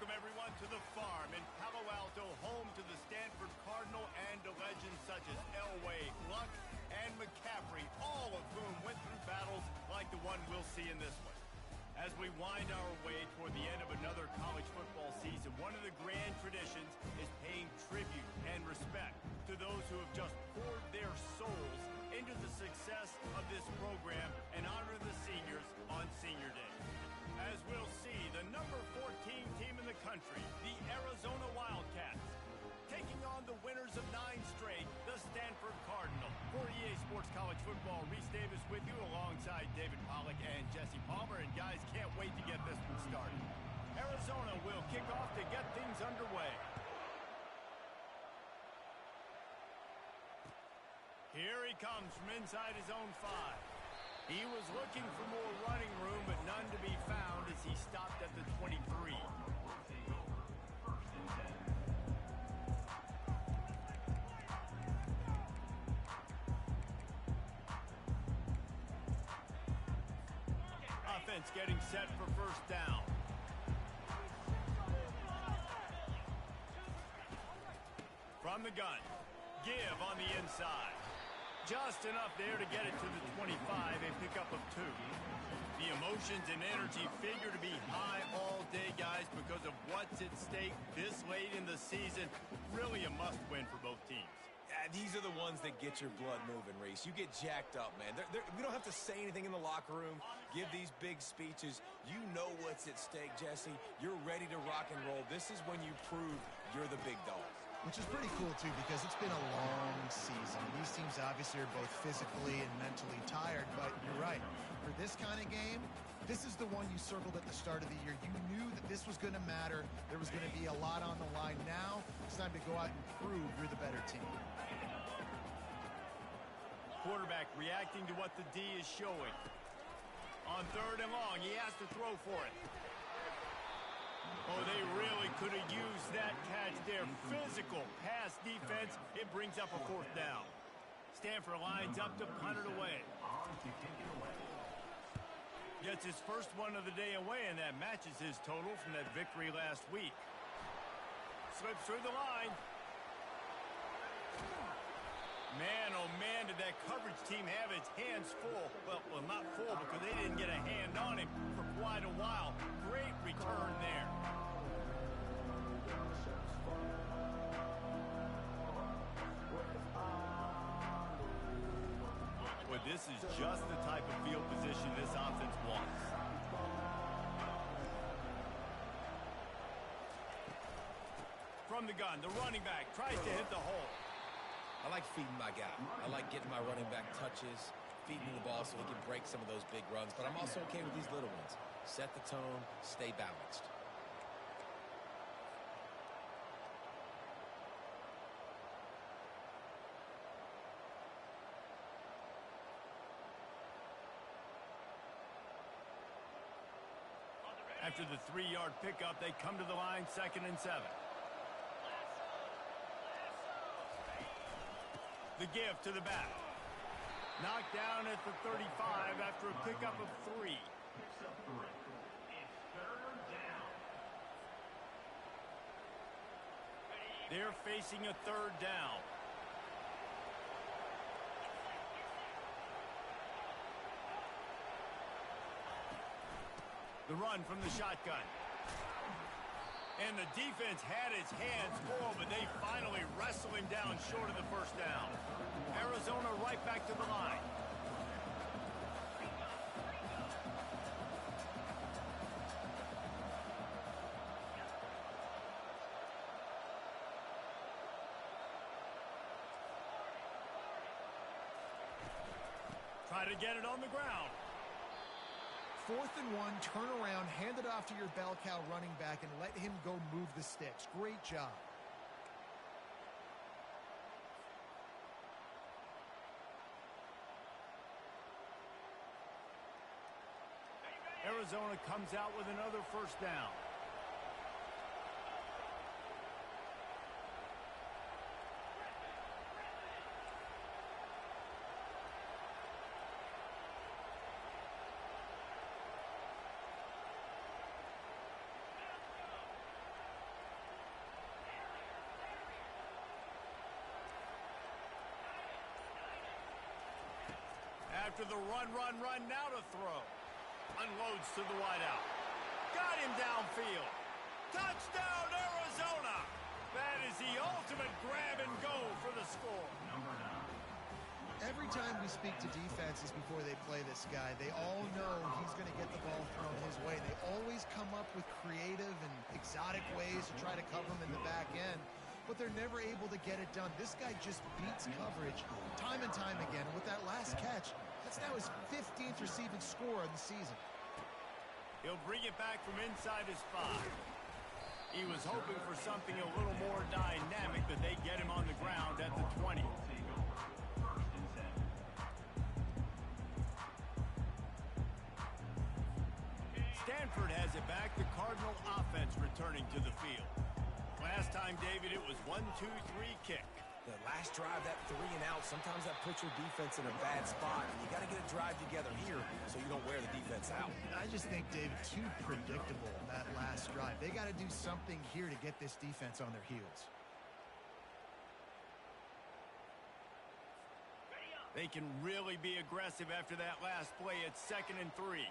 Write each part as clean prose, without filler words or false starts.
Welcome, everyone, to the farm in Palo Alto, home to the Stanford Cardinal and to legends such as Elway, Luck, and McCaffrey, all of whom went through battles like the one we'll see in this one. As we wind our way toward the end of another college football season, one of the grand traditions is paying tribute and respect to those who have just poured their souls into the success of this program and honor the seniors on Senior Day. As we'll see, the number 14 team in the country, the Arizona Wildcats, taking on the winners of 9 straight, the Stanford Cardinal. For EA Sports College Football, Reese Davis with you alongside David Pollack and Jesse Palmer. And guys, can't wait to get this one started. Arizona will kick off to get things underway. Here he comes from inside his own 5. He was looking for more running room, but none to be found as he stopped at the 23. Offense getting set for first down. From the gun, give on the inside. Just enough there to get it to the 25, a pickup of 2. The emotions and energy figure to be high all day, guys, because of what's at stake this late in the season. Really a must-win for both teams. Yeah, these are the ones that get your blood moving, Reese. You get jacked up, man. We don't have to say anything in the locker room, give these big speeches. You know what's at stake, Jesse. You're ready to rock and roll. This is when you prove you're the big dog. Which is pretty cool, too, because it's been a long season. These teams obviously are both physically and mentally tired, but you're right. For this kind of game, this is the one you circled at the start of the year. You knew that this was going to matter. There was going to be a lot on the line. Now, it's time to go out and prove you're the better team. Quarterback reacting to what the D is showing. On 3rd and long, he has to throw for it. Oh, they really could have used that catch there. Physical pass defense. It brings up a 4th down. Stanford lines up to punt it away. Gets his first one of the day away, and that matches his total from that victory last week. Slips through the line. Man, oh man, did that coverage team have its hands full. Well, not full because they didn't get a hand on him for quite a while. Great return there. Boy, this is just the type of field position this offense wants. From the gun, the running back tries to hit the hole. I like feeding my guy. I like getting my running back touches, feeding him the ball so he can break some of those big runs. But I'm also okay with these little ones. Set the tone, stay balanced. After the 3-yard pickup, they come to the line, 2nd and 7. The give to the back. Knocked down at the 35 after a pickup of 3. They're facing a 3rd down. The run from the shotgun. And the defense had its hands full, but they finally wrestle him down short of the 1st down. Arizona right back to the line. Try to get it on the ground. 4th and 1, turn around, hand it off to your bell cow running back, and let him go move the sticks. Great job. Arizona comes out with another 1st down. After the run, now to throw. Unloads to the wideout. Got him downfield. Touchdown, Arizona! That is the ultimate grab and go for the score. Every time we speak to defenses before they play this guy, they all know he's going to get the ball thrown his way. They always come up with creative and exotic ways to try to cover him in the back end, but they're never able to get it done. This guy just beats coverage time and time again. And with that last catch, that's now his 15th receiving score of the season. He'll bring it back from inside his 5. He was hoping for something a little more dynamic, but they get him on the ground at the 20. Stanford has it back. The Cardinal offense returning to the field. Last time, David, it was 1-2-3 kick. The last drive, that 3 and out, sometimes that puts your defense in a bad spot. And you got to get a drive together here so you don't wear the defense out. I just think, David, too predictable, that last drive. They got to do something here to get this defense on their heels. They can really be aggressive after that last play. It's 2nd and 3.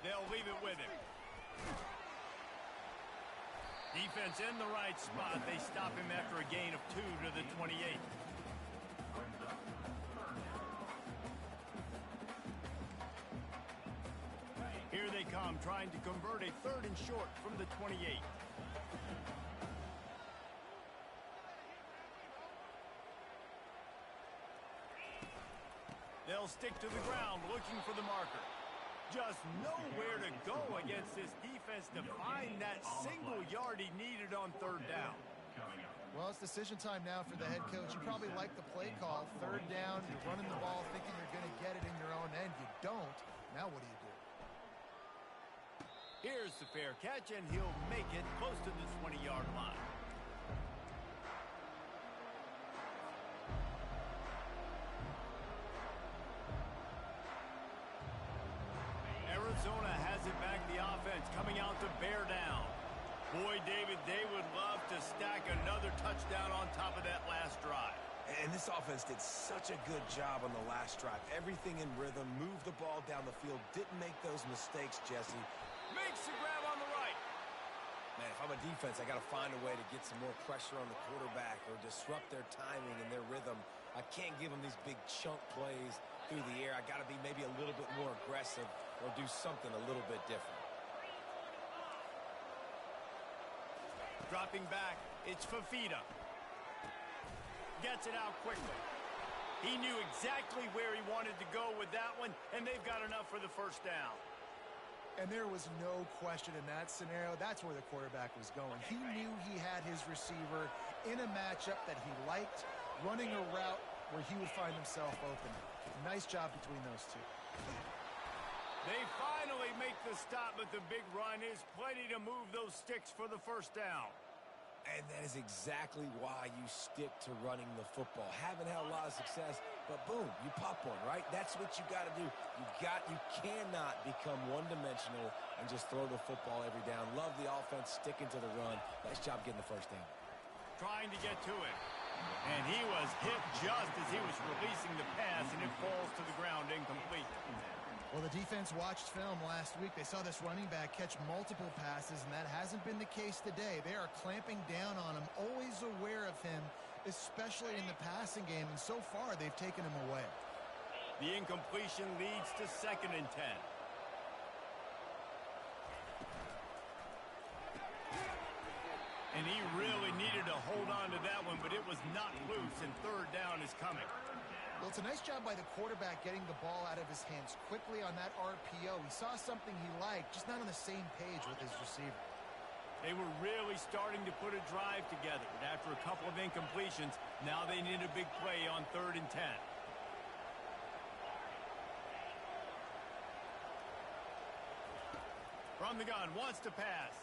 They'll leave it with him. Defense in the right spot. They stop him after a gain of 2 to the 28. Here they come, trying to convert a 3rd and short from the 28. They'll stick to the ground, looking for the marker. Just nowhere to go against this defense to find that single yard he needed on 3rd down. Well, it's decision time now for the head coach. You probably like the play call. 3rd down, you're running the ball thinking you're going to get it in your own end. You don't. Now what do you do? Here's the fair catch, and he'll make it close to the 20-yard line. Arizona has it back, the offense coming out to bear down. Boy, David, they would love to stack another touchdown on top of that last drive. And this offense did such a good job on the last drive. Everything in rhythm, moved the ball down the field, didn't make those mistakes, Jesse. Makes the grab on the right. Man, if I'm a defense, I got to find a way to get some more pressure on the quarterback or disrupt their timing and their rhythm. I can't give them these big chunk plays through the air. I got to be maybe a little bit more aggressive or do something a little bit different. Dropping back, it's Fafita. Gets it out quickly. He knew exactly where he wanted to go with that one, and they've got enough for the 1st down. And there was no question in that scenario. That's where the quarterback was going. He knew he had his receiver in a matchup that he liked, running a route where he would find himself open. Nice job between those two. They finally make the stop, but the big run is plenty to move those sticks for the 1st down. And that is exactly why you stick to running the football. Haven't had a lot of success, but boom, you pop one, right? That's what you got to do. You cannot become one-dimensional and just throw the football every down. Love the offense sticking to the run. Nice job getting the 1st down. Trying to get to it. And he was hit just as he was releasing the pass, and it falls to the ground incomplete. Well, the defense watched film last week. They saw this running back catch multiple passes, and that hasn't been the case today. They are clamping down on him, always aware of him, especially in the passing game, and so far they've taken him away. The incompletion leads to 2nd and 10. And he really needed to hold on to that one, but it was not loose, and 3rd down is coming. Well, it's a nice job by the quarterback getting the ball out of his hands quickly on that RPO. He saw something he liked, just not on the same page with his receiver. They were really starting to put a drive together. And after a couple of incompletions, now they need a big play on 3rd and 10. From the gun, wants to pass.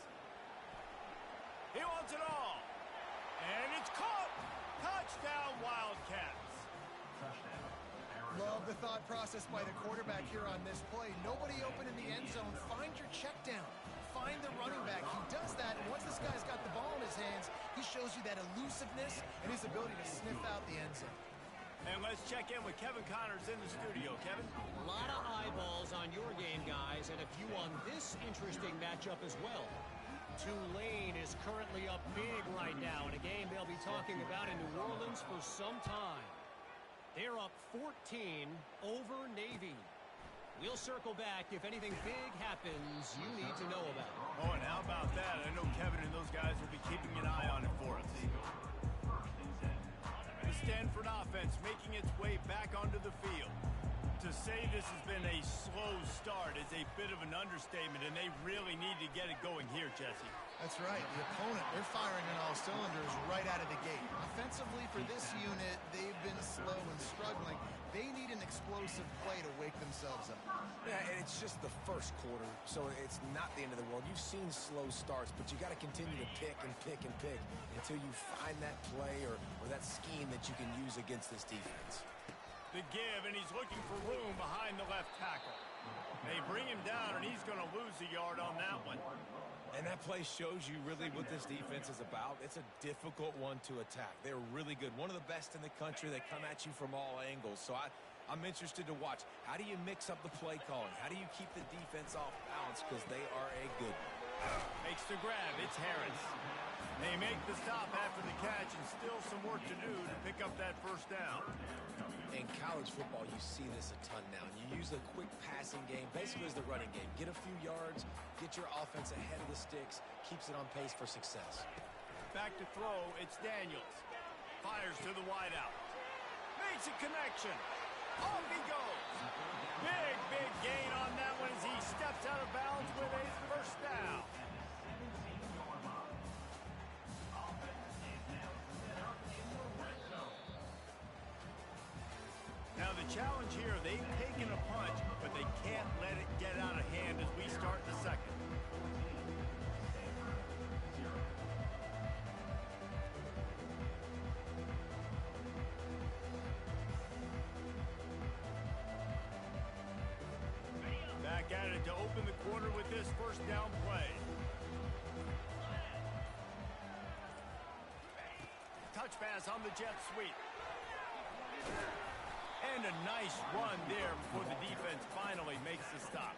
He wants it all. And it's caught. Touchdown, Wildcats. Love the thought process by the quarterback here on this play. Nobody open in the end zone. Find your check down. Find the running back. He does that, and once this guy's got the ball in his hands, he shows you that elusiveness and his ability to sniff out the end zone. And let's check in with Kevin Connors in the studio. Kevin? A lot of eyeballs on your game, guys, and a few on this interesting matchup as well. Tulane is currently up big right now in a game they'll be talking about in New Orleans for some time. They're up 14 over Navy. We'll circle back if anything big happens you need to know about. Oh, and how about that? I know Kevin and those guys will be keeping an eye on it for us. The Stanford offense making its way back onto the field. To say this has been a slow start is a bit of an understatement, and they really need to get it going here, Jesse. That's right. The opponent, they're firing on all cylinders right out of the gate. Offensively, for this unit, they've been slow and struggling. They need an explosive play to wake themselves up. Yeah, and it's just the first quarter, so it's not the end of the world. You've seen slow starts, but you got to continue to pick and pick and pick until you find that play or that scheme that you can use against this defense. The give, and he's looking for room behind the left tackle. They bring him down, and he's going to lose a yard on that one. And that play shows you really what this defense is about. It's a difficult one to attack. They're really good. One of the best in the country. They come at you from all angles. So I'm interested to watch. How do you mix up the play calling? How do you keep the defense off balance? Because they are a good one. Makes the grab. It's Harris. They make the stop after the catch, and still some work to do to pick up that first down. In college football, you see this a ton now. You use a quick passing game, basically as the running game. Get a few yards, get your offense ahead of the sticks, keeps it on pace for success. Back to throw, it's Daniels. Fires to the wideout. Makes a connection. Off he goes. Big gain on that one as he steps out of bounds with a first down. Now the challenge here, they've taken a punch, but they can't let it get out of hand as we start the second. Back at it to open the quarter with this first down play. Touch pass on the jet sweep. And a nice run there before the defense finally makes the stop.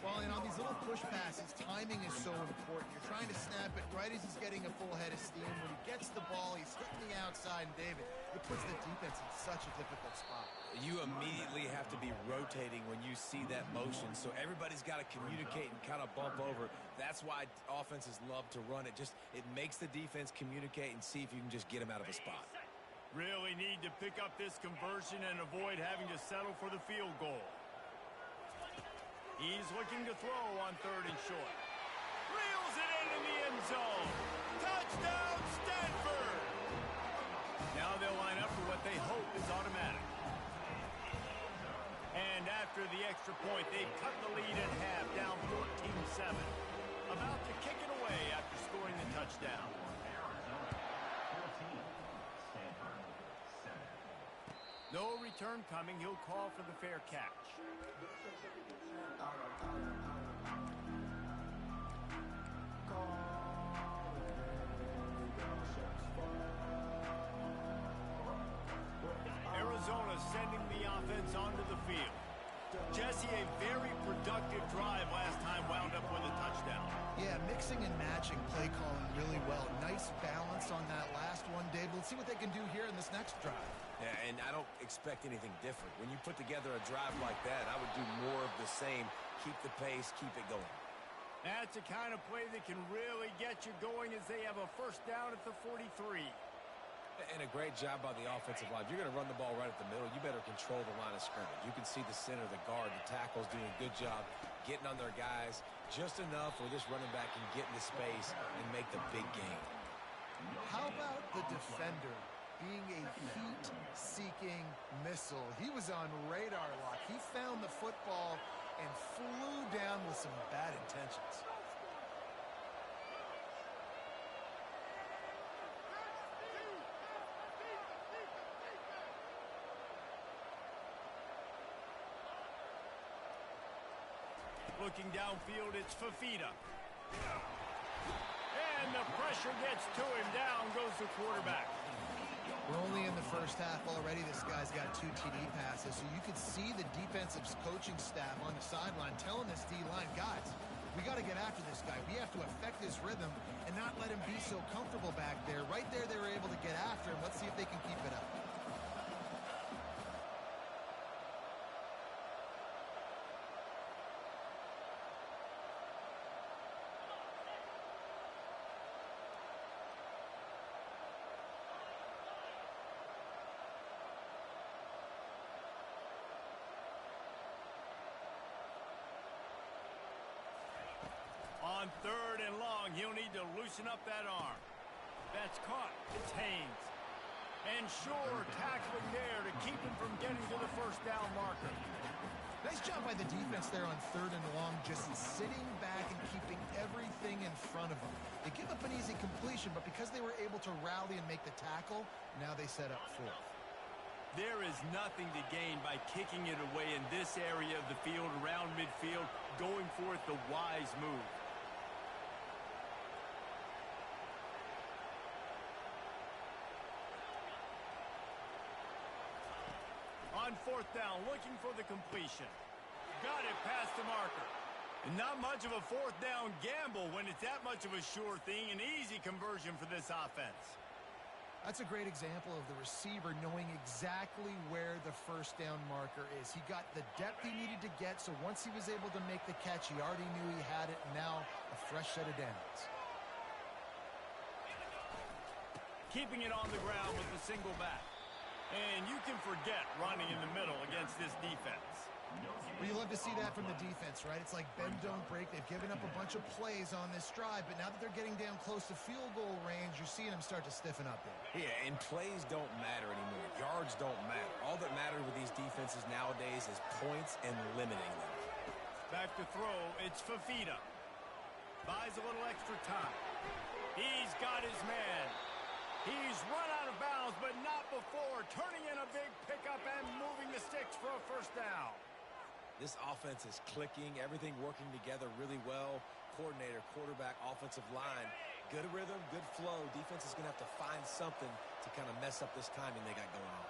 Well, and on these little push passes, timing is so important. You're trying to snap it right as he's getting a full head of steam. When he gets the ball, he's hitting the outside, and David, it puts the defense in such a difficult spot. You immediately have to be rotating when you see that motion, so everybody's got to communicate and kind of bump over. That's why offenses love to run it. It makes the defense communicate and see if you can just get them out of a spot. Really need to pick up this conversion and avoid having to settle for the field goal. He's looking to throw on 3rd and short. Reels it in the end zone. Touchdown, Stanford! Now they'll line up for what they hope is automatic. And after the extra point, they've cut the lead at half, down 14-7. About to kick it away after scoring the touchdown. No return coming. He'll call for the fair catch. Arizona sending the offense onto the field. Jesse, a very productive drive last time wound up with a touchdown. Yeah, mixing and matching play calling really well. Nice balance on that last one, Dave. Let's see what they can do here in this next drive. Yeah, and I don't expect anything different. When you put together a drive like that, I would do more of the same. Keep the pace, keep it going. That's the kind of play that can really get you going as they have a first down at the 43. And a great job by the offensive line. If you're going to run the ball right at the middle, you better control the line of scrimmage. You can see the center, the guard, the tackles doing a good job getting on their guys just enough where this running back can get into space and make the big game. How about the defender being a heat-seeking missile? He was on radar lock. He found the football and flew down with some bad intentions. Looking downfield, it's Fafita. And the pressure gets to him. Down goes the quarterback. We're only in the first half already. This guy's got 2 TD passes, so you could see the defensive coaching staff on the sideline telling this D-line, guys, we got to get after this guy. We have to affect his rhythm and not let him be so comfortable back there. Right there, they were able to get after him. Let's see if they can keep it up. On 3rd and long, he'll need to loosen up that arm. That's caught. It's Haynes. And Shore tackling there to keep him from getting to the first down marker. Nice job by the defense there on 3rd and long, just sitting back and keeping everything in front of them. They give up an easy completion, but because they were able to rally and make the tackle, now they set up 4th. There is nothing to gain by kicking it away in this area of the field around midfield, going for it the wise move. On 4th down, looking for the completion. Got it past the marker. And not much of a 4th down gamble when it's that much of a sure thing. An easy conversion for this offense. That's a great example of the receiver knowing exactly where the first down marker is. He got the depth he needed to get, so once he was able to make the catch, he already knew he had it. Now a fresh set of downs. Keeping it on the ground with the single back. And you can forget running in the middle against this defense. Well, you love to see that from the defense, right? It's like bend, don't break. They've given up a bunch of plays on this drive, but now that they're getting down close to field goal range, you're seeing them start to stiffen up there. Yeah, and plays don't matter anymore. Yards don't matter. All that matters with these defenses nowadays is points and limiting them. Back to throw, it's Fafita. Buys a little extra time. He's got his man. He's run out of bounds, but not before turning in a big pickup and moving the sticks for a first down. This offense is clicking, everything working together really well. Coordinator, quarterback, offensive line, good rhythm, good flow. Defense is going to have to find something to kind of mess up this timing they got going on.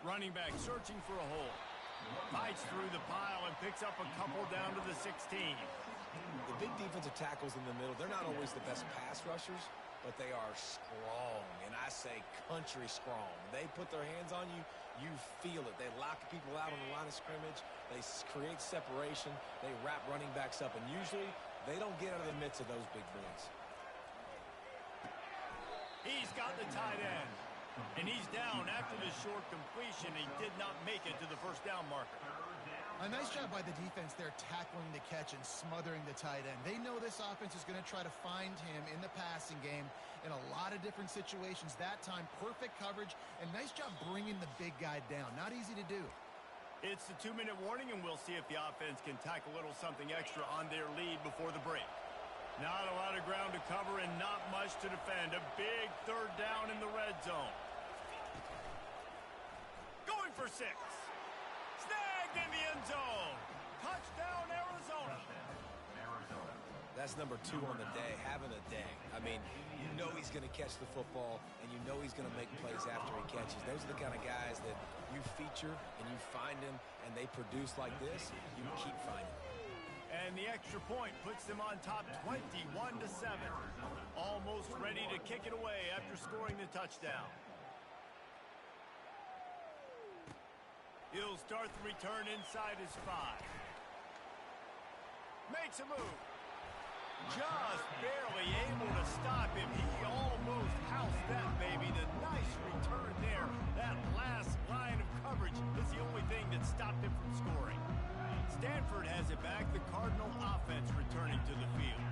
Running back searching for a hole. Fights through the pile and picks up a couple down to the 16. The big defensive tackles in the middle, they're not always the best pass rushers, but they are strong, and I say country strong. They put their hands on you, you feel it. They lock people out on the line of scrimmage. They create separation. They wrap running backs up, and usually they don't get out of the midst of those big boys. He's got the tight end. And he's down after the short completion. He did not make it to the first down marker. A nice job by the defense there tackling the catch and smothering the tight end. They know this offense is going to try to find him in the passing game in a lot of different situations. That time, perfect coverage, and nice job bringing the big guy down. Not easy to do. It's the 2-minute warning, and we'll see if the offense can tack a little something extra on their lead before the break. Not a lot of ground to cover and not much to defend. A big 3rd down in the red zone. Going for 6. Snagged in the end zone. Touchdown, Arizona. That's number 2 on the day, having a day. I mean, you know he's going to catch the football, and you know he's going to make plays after he catches. Those are the kind of guys that you feature and you find them, and they produce like this, you keep finding them. And the extra point puts them on top 21-7. Almost ready to kick it away after scoring the touchdown. He'll start the return inside his 5. Makes a move. Just barely able to stop him. He almost housed that baby. The nice return there. That last line of coverage is the only thing that stopped him from scoring. Stanford has it back. The Cardinal offense returning to the field.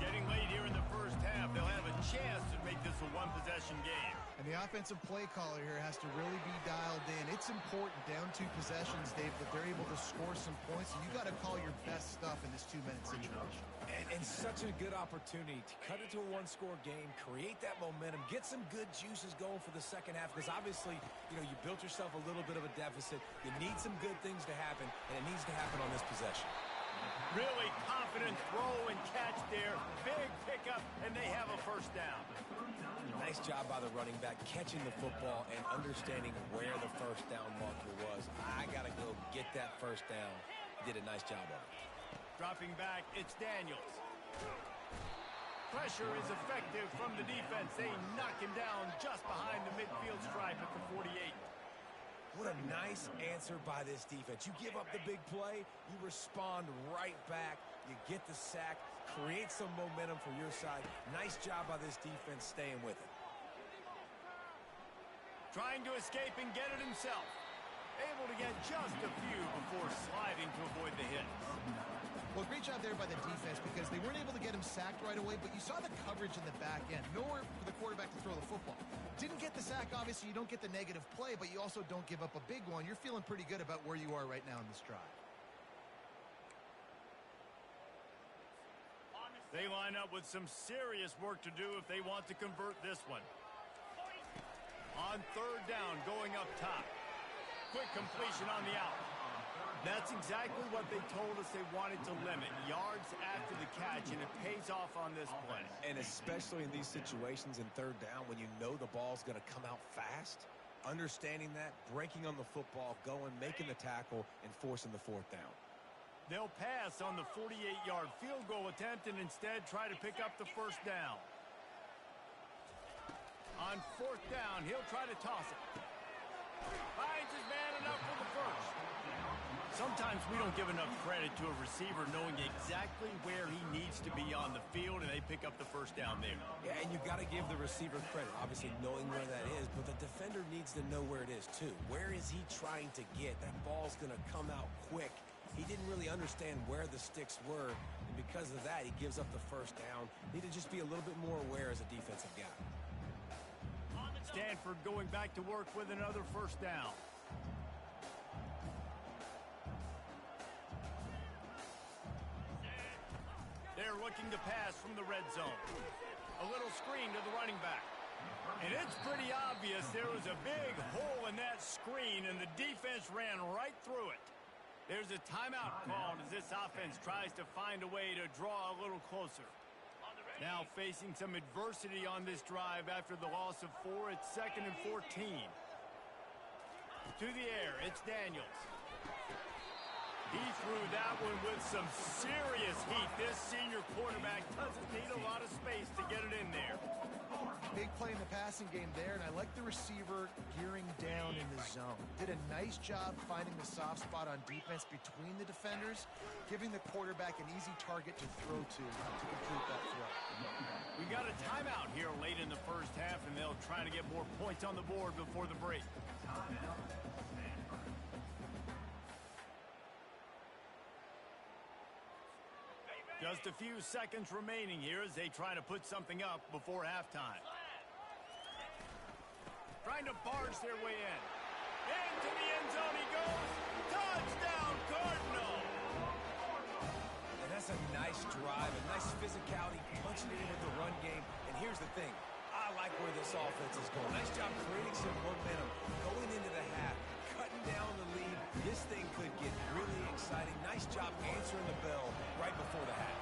Getting late here in the first half. They'll have a chance to make this a one-possession game. And the offensive play caller here has to really be dialed in. It's important down 2 possessions, Dave, that they're able to score some points. And you got to call your best stuff in this 2-minute situation. And such a good opportunity to cut it to a 1-score game, create that momentum, get some good juices going for the second half, because obviously, you know, you built yourself a little bit of a deficit. You need some good things to happen, and it needs to happen on this possession. Really confident throw and catch there. Big pickup, and they have a first down. Nice job by the running back catching the football and understanding where the first down marker was. I got to go get that first down. Did a nice job of it. Dropping back, it's Daniels. Pressure is effective from the defense. They knock him down just behind the midfield stripe at the 48. What a nice answer by this defense. You give up the big play, you respond right back, you get the sack, create some momentum for your side. Nice job by this defense staying with it. Trying to escape and get it himself. Able to get just a few before sliding to avoid the hit. Well, great job there by the defense because they weren't able to get him sacked right away, but you saw the coverage in the back end. Nowhere for the quarterback to throw the football. Didn't get the sack, obviously. You don't get the negative play, but you also don't give up a big one. You're feeling pretty good about where you are right now in this drive. They line up with some serious work to do if they want to convert this one. On third down, going up top. Quick completion on the out. That's exactly what they told us they wanted to limit. Yards after the catch, and it pays off on this play. And especially in these situations in third down when you know the ball's going to come out fast, understanding that, breaking on the football, going, making the tackle, and forcing the fourth down. They'll pass on the 48-yard field goal attempt and instead try to pick up the first down. On fourth down, he'll try to toss it. Finds his man enough for the first. Sometimes we don't give enough credit to a receiver knowing exactly where he needs to be on the field, and they pick up the first down there. Yeah, and you got to give the receiver credit, obviously knowing where that is, but the defender needs to know where it is too. Where is he trying to get? That ball's going to come out quick. He didn't really understand where the sticks were, and because of that, he gives up the first down. Need to just be a little bit more aware as a defensive guy. Stanford going back to work with another first down. They're looking to pass from the red zone. A little screen to the running back. And it's pretty obvious there was a big hole in that screen, and the defense ran right through it. There's a timeout called as this offense tries to find a way to draw a little closer. Now facing some adversity on this drive after the loss of 4. It's 2nd and 14. To the air, it's Daniels. He threw that one with some serious heat. This senior quarterback doesn't need a lot of space to get it in there. Big play in the passing game there, and I like the receiver gearing down in the zone. Did a nice job finding the soft spot on defense between the defenders, giving the quarterback an easy target to throw to complete that throw. We got a timeout here late in the first half, and they'll try to get more points on the board before the break. Just a few seconds remaining here as they try to put something up before halftime. Trying to barge their way in. Into the end zone he goes. Touchdown, Cardinal! And that's a nice drive, a nice physicality, punching it in with the run game. And here's the thing. I like where this offense is going. Nice job creating some momentum, going into the half, cutting down the lead. This thing could get really exciting. Nice job answering the bell right before the half.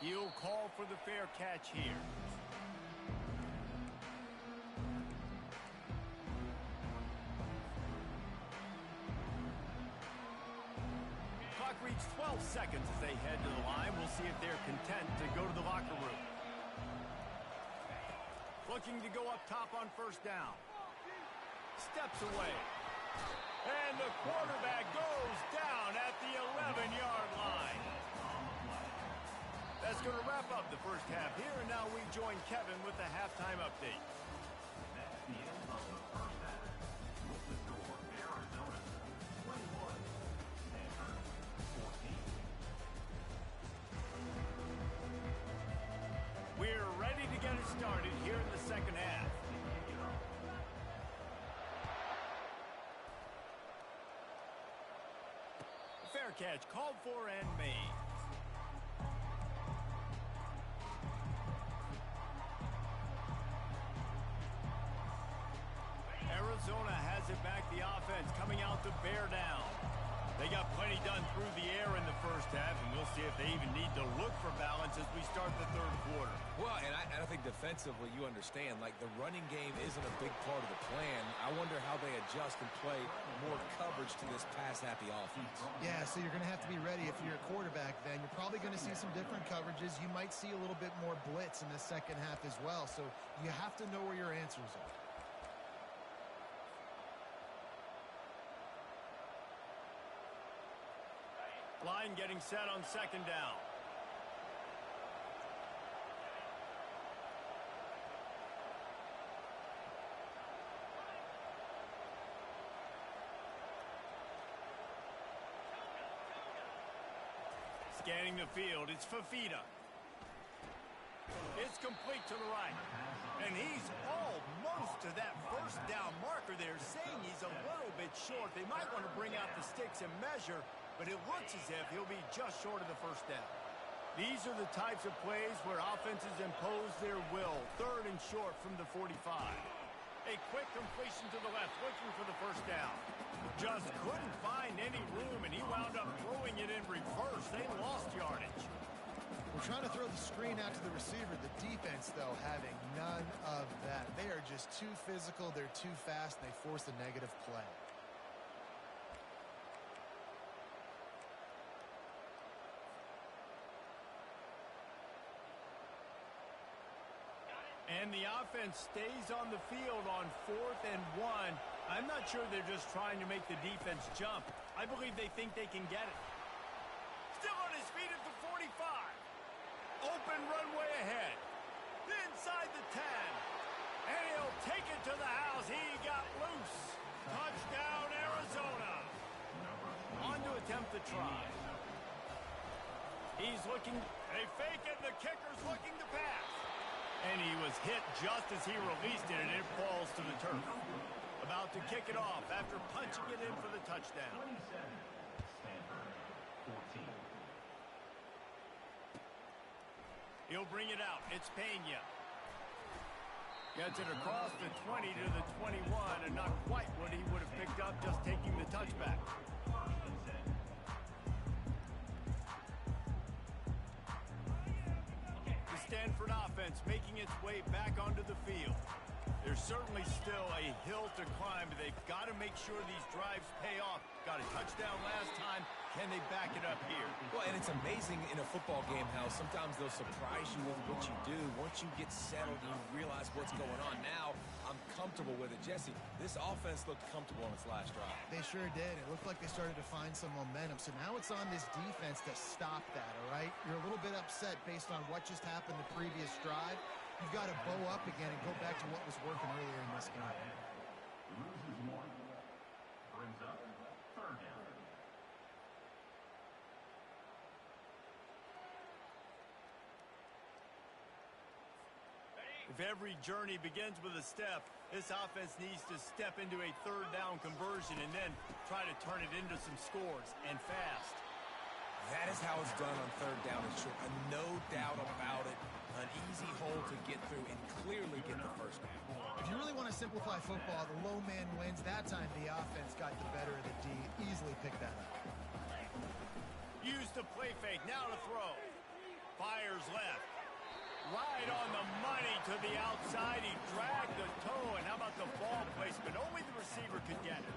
He'll call for the fair catch here. Clock reached 12 seconds as they head to the line. We'll see if they're content to go to the locker room. Looking to go up top on first down. Steps away. And the quarterback goes down at the 11-yard line. That's going to wrap up the first half here, and now we join Kevin with the halftime update. We're ready to get it started here in the second half. Fair catch called for and made. Arizona has it back, the offense coming out to bear down. They got plenty done through the air in the first half, and we'll see if they even need to look for balance as we start the third quarter. Well, and I think defensively, you understand, like the running game isn't a big part of the plan. I wonder how they adjust and play more coverage to this pass-happy offense. Yeah, so you're going to have to be ready if you're a quarterback then. You're probably going to see some different coverages. You might see a little bit more blitz in the second half as well, so you have to know where your answers are. Line getting set on second down. Scanning the field, it's Fafita. It's complete to the right. And he's almost to that first down marker there, saying he's a little bit short. They might want to bring out the sticks and measure, but it looks as if he'll be just short of the first down. These are the types of plays where offenses impose their will. Third and short from the 45. A quick completion to the left, looking for the first down. Just couldn't find any room, and he wound up throwing it in reverse. They lost yardage. We're trying to throw the screen out to the receiver. The defense, though, having none of that. They are just too physical. They're too fast, and they force a negative play. And the offense stays on the field on 4th and 1. I'm not sure they're just trying to make the defense jump. I believe they think they can get it. Still on his feet at the 45. Open runway ahead. Inside the 10. And he'll take it to the house. He got loose. Touchdown, Arizona. On to attempt the try. He's looking. They fake it. The kicker's looking to pass. And he was hit just as he released it, and it falls to the turf. About to kick it off after punching it in for the touchdown. He'll bring it out. It's Pena. Gets it across the 20 to the 21, and not quite what he would have picked up just taking the touchback. Stanford offense making its way back onto the field. There's certainly still a hill to climb, but they've got to make sure these drives pay off. Got a touchdown last time. Can they back it up here? Well, and it's amazing in a football game how sometimes they'll surprise you with what you do. Once you get settled, you realize what's going on. Now, I'm comfortable with it. Jesse, this offense looked comfortable on its last drive. They sure did. It looked like they started to find some momentum. So now it's on this defense to stop that, all right? You're a little bit upset based on what just happened the previous drive. You've got to bow up again and go back to what was working earlier in this game. Brings up third down. If every journey begins with a step, this offense needs to step into a third down conversion and then try to turn it into some scores, and fast. That is how it's done on third down and short. No doubt about it. An easy hole to get through and clearly get the first down. If you really want to simplify football, the low man wins. That time the offense got the better of the D. Easily picked that up. Used the play fake. Now to throw. Fires left. Right on the money to the outside. He dragged the toe. And how about the ball placement? Only the receiver could get it.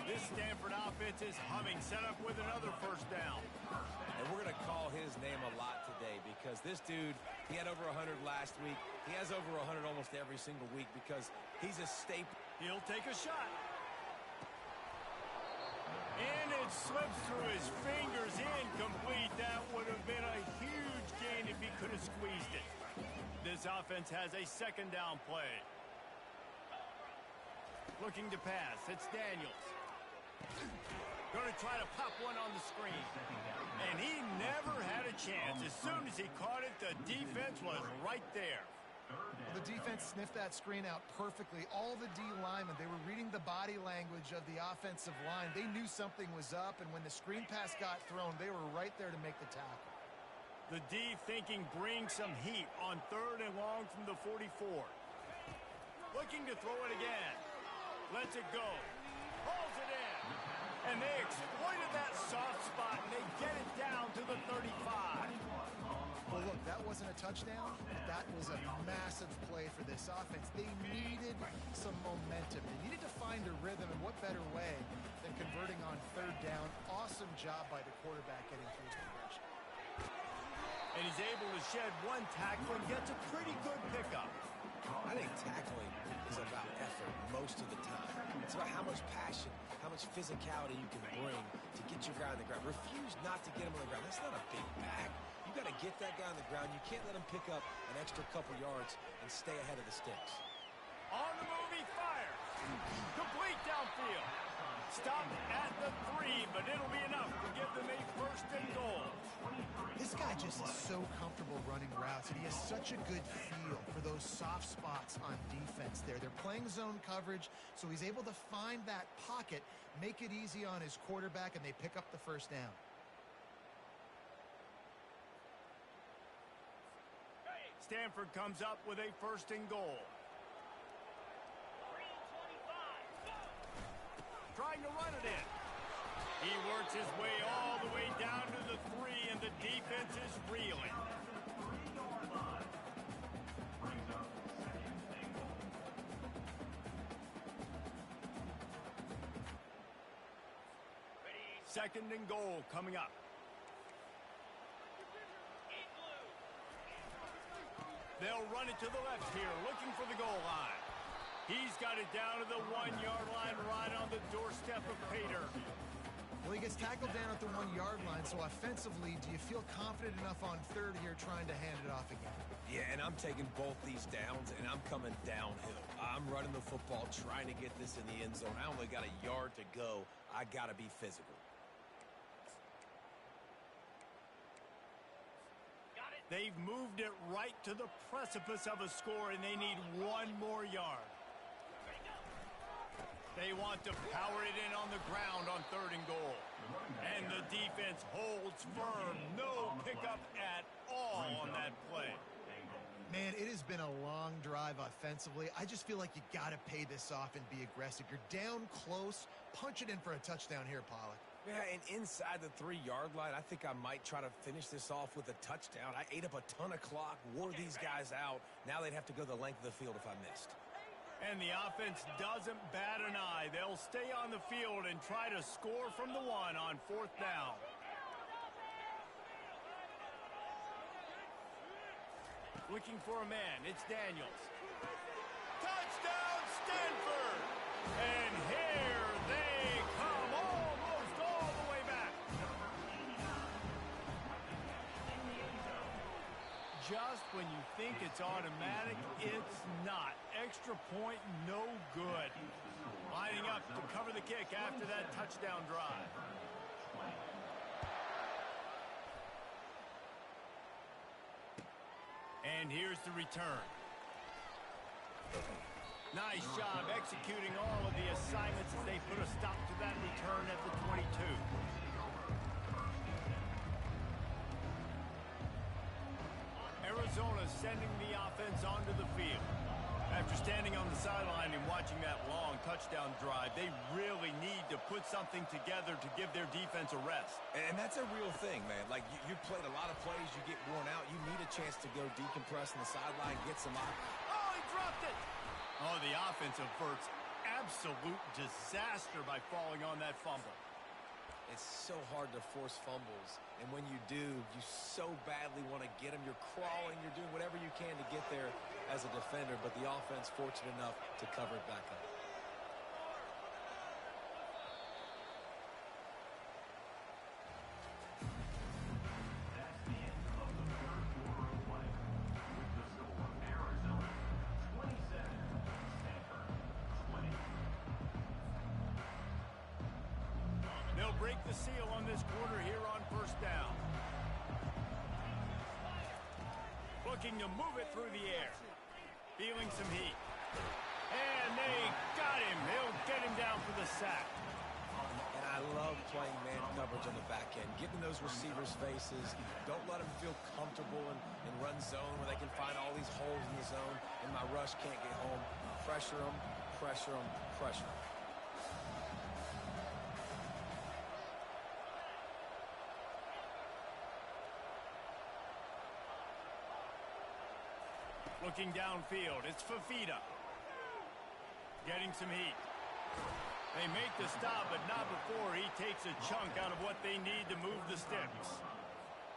This Stanford offense is humming. Set up with another first down. And we're going to call his name a lot today because this dude, he had over 100 last week. He has over 100 almost every single week because he's a staple. He'll take a shot. And it slips through his fingers. Incomplete. That would have been a huge gain if he could have squeezed it. This offense has a second down play. Looking to pass. It's Daniels. Going to try to pop one on the screen. And he never had a chance. As soon as he caught it, the defense was right there. The defense sniffed that screen out perfectly. All the D linemen, they were reading the body language of the offensive line. They knew something was up, and when the screen pass got thrown, they were right there to make the tackle. The D thinking bring some heat on third and long from the 44. Looking to throw it again. Lets it go. And they exploited that soft spot, and they get it down to the 35. Well, look, that wasn't a touchdown, but that was a massive play for this offense. They needed some momentum. They needed to find a rhythm, and what better way than converting on third down. Awesome job by the quarterback getting through his progression. And he's able to shed one tackle and gets a pretty good pickup. I think tackling is about effort most of the time. It's about how much passion, how much physicality you can bring to get your guy on the ground. Refuse not to get him on the ground. That's not a big bag. You got to get that guy on the ground. You can't let him pick up an extra couple yards and stay ahead of the sticks. On the move, he fires. Complete downfield. Stopped at the 3, but it'll be enough to give them a first and goal. This guy just is so comfortable running routes, and he has such a good feel for those soft spots on defense there. They're playing zone coverage, so he's able to find that pocket, make it easy on his quarterback, and they pick up the first down. Stanford comes up with a first and goal. Trying to run it in. He works his way all the way down to the 3, and the defense is reeling. Second and goal coming up. They'll run it to the left here, looking for the goal line. He's got it down to the 1-yard line, right on the doorstep of Pater. Well, he gets tackled down at the 1-yard line, so offensively, do you feel confident enough on third here trying to hand it off again? Yeah, and I'm taking both these downs, and I'm coming downhill. I'm running the football, trying to get this in the end zone. I only got a yard to go. I got to be physical. They've moved it right to the precipice of a score, and they need one more yard. They want to power it in on the ground on third and goal. And the defense holds firm. No pickup at all on that play. Man, it has been a long drive offensively. I just feel like you got to pay this off and be aggressive. You're down close. Punch it in for a touchdown here, Pollack. Yeah, and inside the 3-yard line, I think I might try to finish this off with a touchdown. I ate up a ton of clock, wore these guys out. Now they'd have to go the length of the field if I missed. And the offense doesn't bat an eye. They'll stay on the field and try to score from the 1 on fourth down. Looking for a man. It's Daniels. Touchdown, Stanford! And here they come, almost all the way back. Just when you think it's automatic, it's not. Extra point, no good. Lining up to cover the kick after that touchdown drive. And here's the return. Nice job executing all of the assignments as they put a stop to that return at the 22. Arizona sending the offense onto the field. After standing on the sideline and watching that long touchdown drive, they really need to put something together to give their defense a rest. And that's a real thing, man. Like, you played a lot of plays, you get worn out. You need a chance to go decompress on the sideline, get some out. Oh, he dropped it! Oh, the offense averts absolute disaster by falling on that fumble. It's so hard to force fumbles, and when you do, you so badly want to get them. You're crawling, you're doing whatever you can to get there as a defender, but the offense fortunate enough to cover it back up. Break the seal on this quarter here on first down. Looking to move it through the air. Feeling some heat. And they got him. He'll get him down for the sack. And I love playing man coverage on the back end. Getting those receivers' faces. Don't let them feel comfortable in run zone where they can find all these holes in the zone and my rush can't get home. Pressure them, pressure them, pressure them. Looking downfield, it's Fafita. Getting some heat. They make the stop, but not before he takes a chunk out of what they need to move the sticks.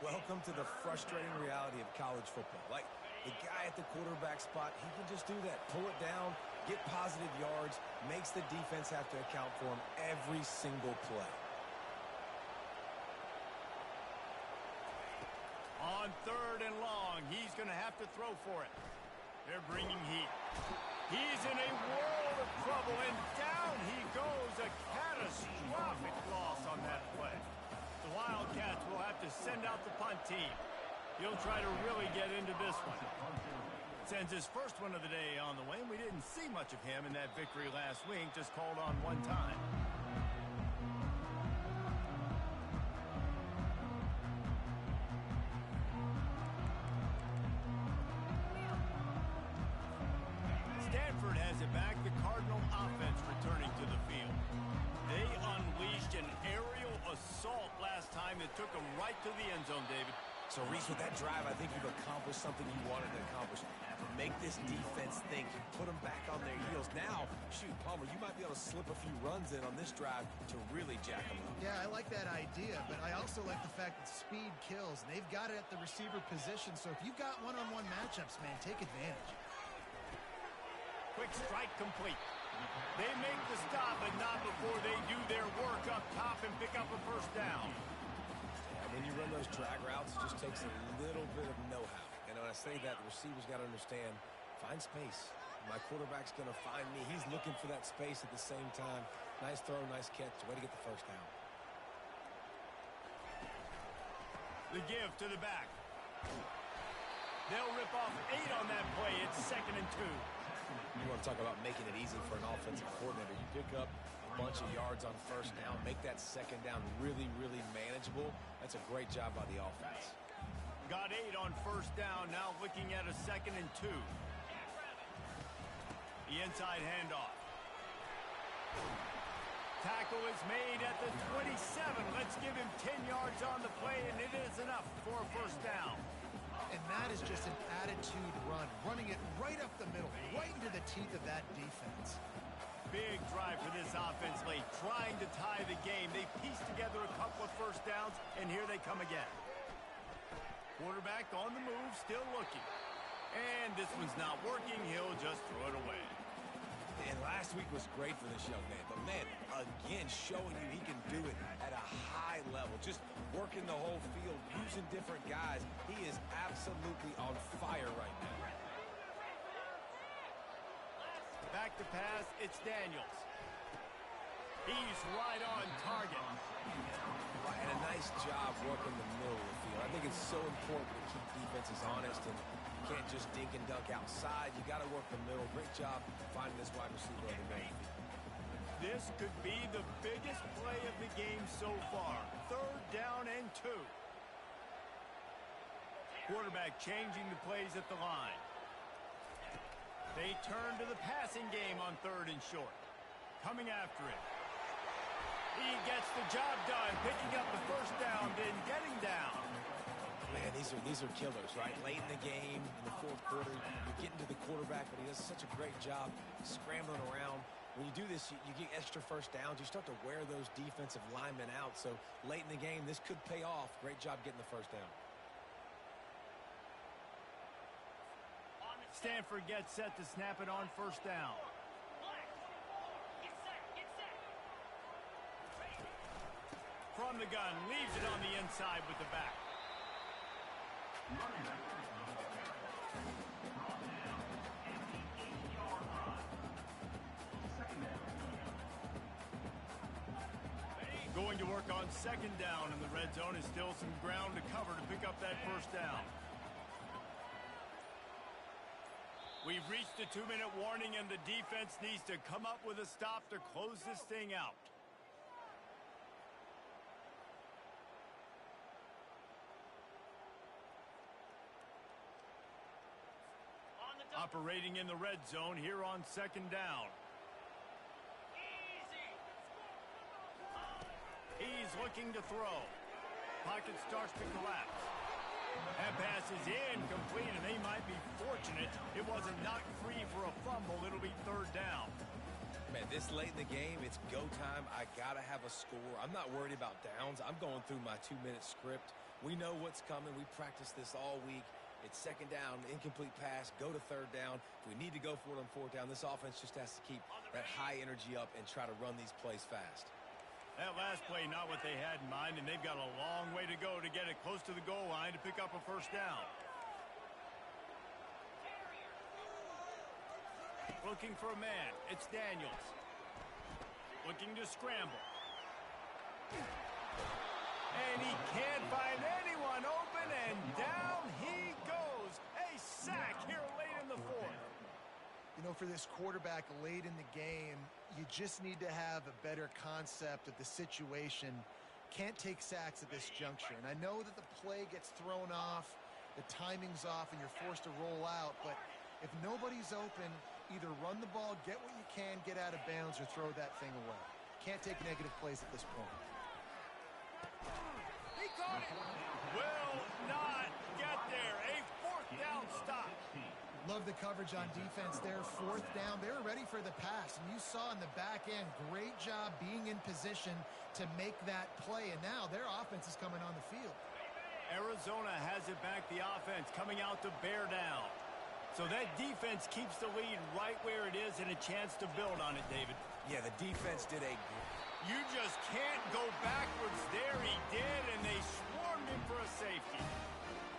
Welcome to the frustrating reality of college football. Like, the guy at the quarterback spot, he can just do that. Pull it down, get positive yards, makes the defense have to account for him every single play. On 3rd and long, he's going to have to throw for it. They're bringing heat. He's in a world of trouble, and down he goes. A catastrophic loss on that play. The Wildcats will have to send out the punt team. He'll try to really get into this one. Sends his first one of the day on the way, and we didn't see much of him in that victory last week, just called on one time. Stanford has it back. The Cardinal offense returning to the field. They unleashed an aerial assault last time that took them right to the end zone, David. So, Reese, with that drive, I think you've accomplished something you wanted to accomplish. Make this defense think. You put them back on their heels. Now, shoot, Palmer, you might be able to slip a few runs in on this drive to really jack them up. Yeah, I like that idea, but I also like the fact that speed kills, and they've got it at the receiver position. So if you've got one-on-one matchups, man, take advantage. Quick strike complete. They make the stop, but not before they do their work up top and pick up a first down. When you run those drag routes, it just takes a little bit of know-how. And when I say that, the receiver's got to understand, find space. My quarterback's going to find me. He's looking for that space at the same time. Nice throw, nice catch. Way to get the first down. The give to the back. They'll rip off 8 on that play. It's 2nd and 2. You want to talk about making it easy for an offensive coordinator. You pick up a bunch of yards on first down, make that second down really, really manageable. That's a great job by the offense. Got 8 on first down, now looking at a 2nd and 2. The inside handoff. Tackle is made at the 27. Let's give him 10 yards on the play, and it is enough for a first down. And that is just an attitude run, running it right up the middle, right into the teeth of that defense. Big drive for this offense late, trying to tie the game. They pieced together a couple of first downs, and here they come again. Quarterback on the move, still looking. And this one's not working. He'll just throw it away. And last week was great for this young man. But, man, again, showing you he can do it at a high level. Just working the whole field, using different guys. He is absolutely on fire right now. Back to pass, it's Daniels. He's right on target. And a nice job working the middle of the field. I think it's so important to keep defenses honest, and you can't just dink and dunk outside. You got to work the middle. Great job finding this wide receiver on the middle. This could be the biggest play of the game so far. 3rd down and 2. Quarterback changing the plays at the line. They turn to the passing game on 3rd and short. Coming after it. He gets the job done, picking up the first down, then getting down. Man, these are killers, right? Late in the game, in the 4th quarter, you're getting to the quarterback, but he does such a great job scrambling around. When you do this, you get extra first downs. You start to wear those defensive linemen out. So late in the game, this could pay off. Great job getting the first down. Stanford gets set to snap it on first down. From the gun, leaves it on the inside with the back. Going to work on 2nd down in the red zone. Is still some ground to cover to pick up that first down. We've reached the 2-minute warning, and the defense needs to come up with a stop to close this thing out. Operating in the red zone here on 2nd down. He's looking to throw. Pocket starts to collapse. That pass is incomplete, and they might be fortunate it wasn't knocked free for a fumble. It'll be third down. Man, this late in the game, it's go time. I got to have a score. I'm not worried about downs. I'm going through my 2-minute script. We know what's coming. We practiced this all week. It's second down, incomplete pass, go to third down. If we need to go for it on fourth down, this offense just has to keep that high energy up and try to run these plays fast. That last play, not what they had in mind, and they've got a long way to go to get it close to the goal line to pick up a first down. Looking for a man. It's Daniels. Looking to scramble. And he can't find anyone open, and down he goes. A sack here late in the fourth. You know, for this quarterback late in the game, you just need to have a better concept of the situation. Can't take sacks at this juncture. And I know that the play gets thrown off, the timing's off, and you're forced to roll out. But if nobody's open, either run the ball, get what you can, get out of bounds, or throw that thing away. Can't take negative plays at this point. He caught it. Will not get there. A fourth down stop. Love the coverage on defense there. Fourth down. They were ready for the pass. And you saw in the back end, great job being in position to make that play. And now their offense is coming on the field. Arizona has it back. The offense coming out to bear down. So that defense keeps the lead right where it is and a chance to build on it, David. Yeah, the defense did a... You just can't go backwards there. He did, and they swarmed him for a safety.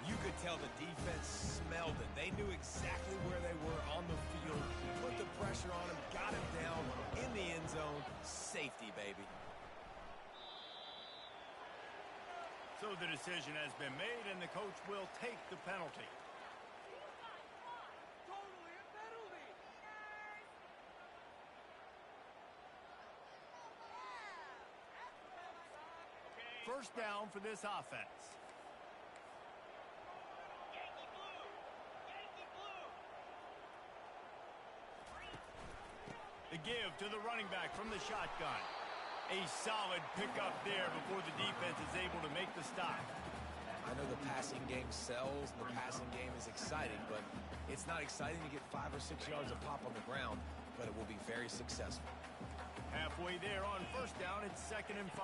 You could tell the defense smelled it. They knew exactly where they were on the field, put the pressure on him, got him down in the end zone. Safety, baby. So the decision has been made, and the coach will take the penalty. First down for this offense. The give to the running back from the shotgun. A solid pickup there before the defense is able to make the stop. I know the passing game sells, and the passing game is exciting, but it's not exciting to get 5 or 6 yards of pop on the ground, but it will be very successful. Halfway there on first down, it's 2nd and 5.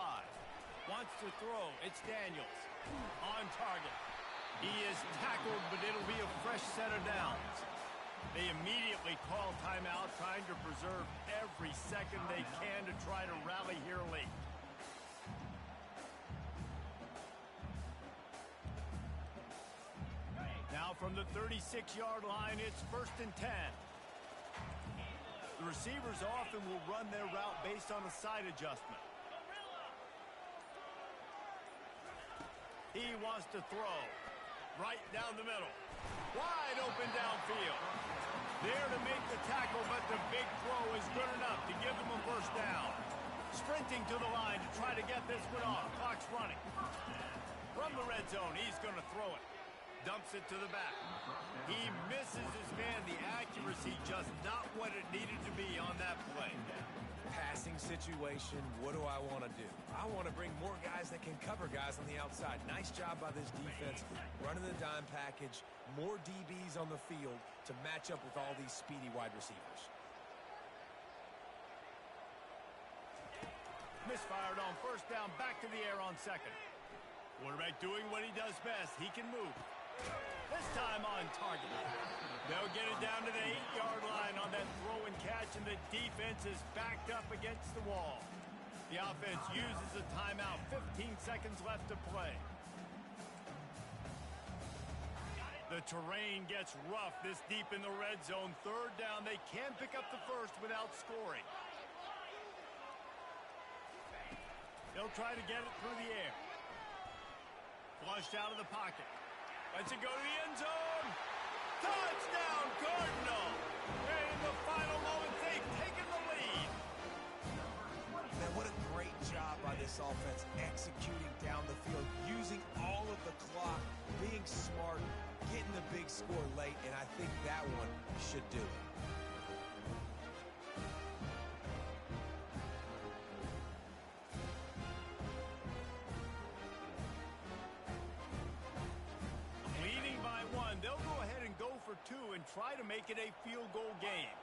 Wants to throw. It's Daniels. On target. He is tackled, but it'll be a fresh set of downs. They immediately call timeout, trying to preserve every second they can to try to rally here late. Now from the 36-yard line, it's 1st and 10. The receivers often will run their route based on a side adjustment. He wants to throw right down the middle. Wide open downfield. There to make the tackle, but the big throw is good enough to give them a first down. Sprinting to the line to try to get this one off. Clock's running. From the red zone, he's going to throw it. Dumps it to the back. He misses his man. The accuracy just not what it needed to be on that play. Passing situation, what do I want to do? I want to bring more guys that can cover guys on the outside. Nice job by this defense, running the dime package, more DBs on the field to match up with all these speedy wide receivers. Misfired on first down, back to the air on second. Quarterback doing what he does best. He can move. This time on target. They'll get it down to the 8-yard line on that throw and catch, and the defense is backed up against the wall. The offense uses a timeout. 15 seconds left to play. The terrain gets rough this deep in the red zone. Third down. They can pick up the first without scoring. They'll try to get it through the air. Flushed out of the pocket. Lets it go to the end zone. Touchdown, Cardinal! And in the final moments, they've taken the lead. Man, what a great job by this offense executing down the field, using all of the clock, being smart, getting the big score late, and I think that one should do it. try to make it a field goal game.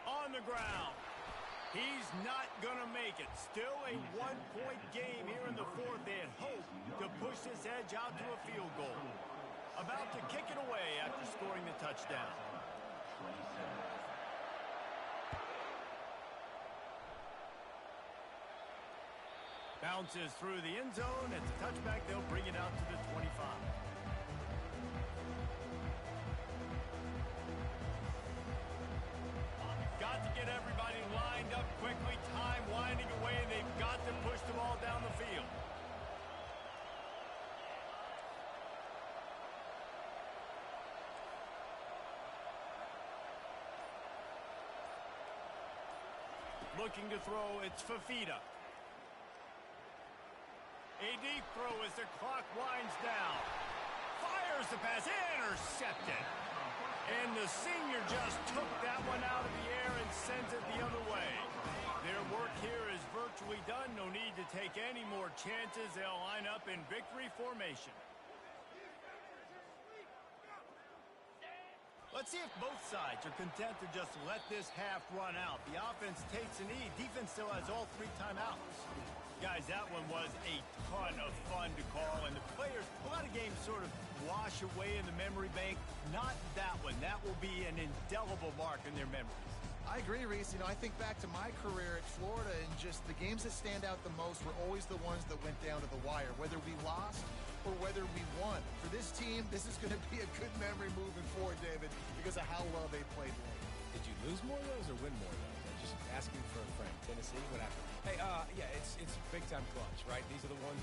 On the ground. He's not going to make it. Still a one-point game here in the fourth. They had hoped to push this edge out to a field goal. About to kick it away after scoring the touchdown. Bounces through the end zone. It's a touchback. They'll bring it out to the 25. Got to get everybody lined up quickly. Time winding away, and they've got to push the ball down the field. Looking to throw, it's Fafita. A deep throw as the clock winds down. Fires the pass, intercepted. And the senior just took that one out of the air and sends it the other way. Their work here is virtually done. No need to take any more chances. They'll line up in victory formation. Let's see if both sides are content to just let this half run out. The offense takes a knee. Defense still has all 3 timeouts. Guys, that one was a ton of fun to call, and the players, a lot of games sort of wash away in the memory bank. Not that one. That will be an indelible mark in their memories. I agree, Reese. I think back to my career at Florida, and just the games that stand out the most were always the ones that went down to the wire, whether we lost or whether we won. For this team, this is going to be a good memory moving forward, David, because of how well they played late. Did you lose more of those or win more of those? I'm just asking for a friend. Tennessee, what happened? Hey, yeah, it's big time clutch, right? These are the ones